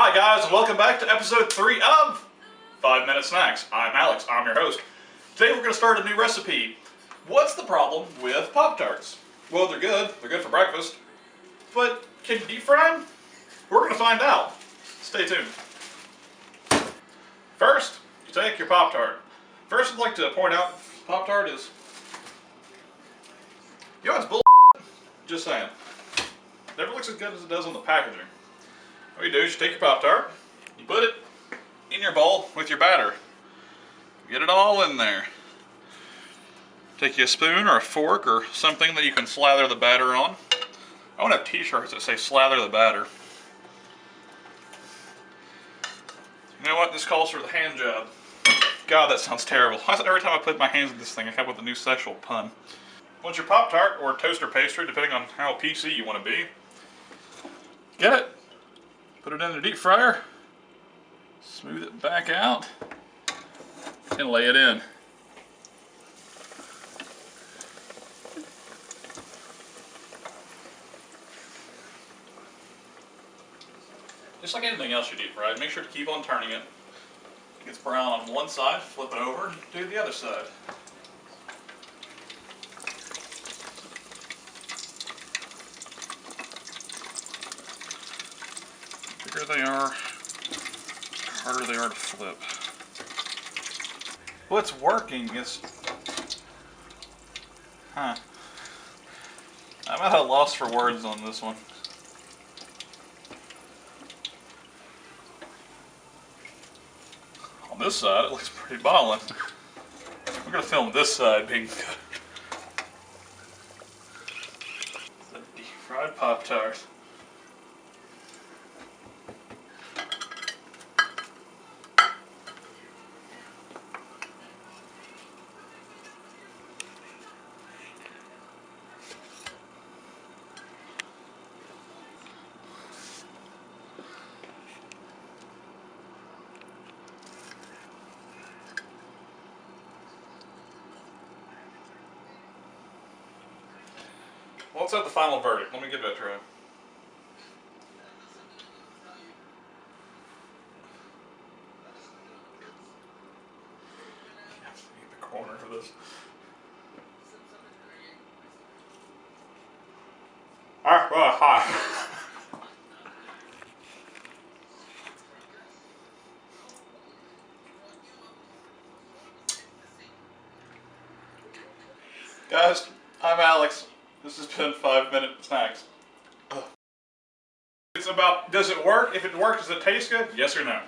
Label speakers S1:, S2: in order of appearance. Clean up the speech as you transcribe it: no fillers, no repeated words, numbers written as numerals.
S1: Hi guys, and welcome back to episode 3 of 5 Minute Snacks. I'm Alex, I'm your host. Today we're going to start a new recipe. What's the problem with Pop-Tarts? Well, they're good for breakfast, but can you deep fry them? We're going to find out. Stay tuned. First, you take your Pop-Tart. First, I'd like to point out, Pop-Tart is, it's bull. Just saying. Never looks as good as it does on the packaging. What you do is you take your Pop-Tart, you put it in your bowl with your batter. Get it all in there. Take you a spoon or a fork or something that you can slather the batter on. I want to have t-shirts that say slather the batter. You know what? This calls for the hand job. God, that sounds terrible. Every time I put my hands in this thing, I come up with a new sexual pun. Once your Pop-Tart or toaster pastry, depending on how PC you want to be, get it. Put it in the deep fryer, smooth it back out, and lay it in. Just like anything else you deep fry, make sure to keep on turning it. It gets brown on one side, flip it over, and do the other side. The bigger they are, the harder they are to flip. What's working is... I'm at a loss for words on this one. On this side, it looks pretty ballin'. We're going to film this side being good. The deep fried Pop-Tarts. Well, let's have the final verdict. Let me give it a try. Get the corner for this. Hi. Guys, I'm Alex. This has been 5 Minute Snacks. It's about, does it work? If it works, does it taste good? Yes or no?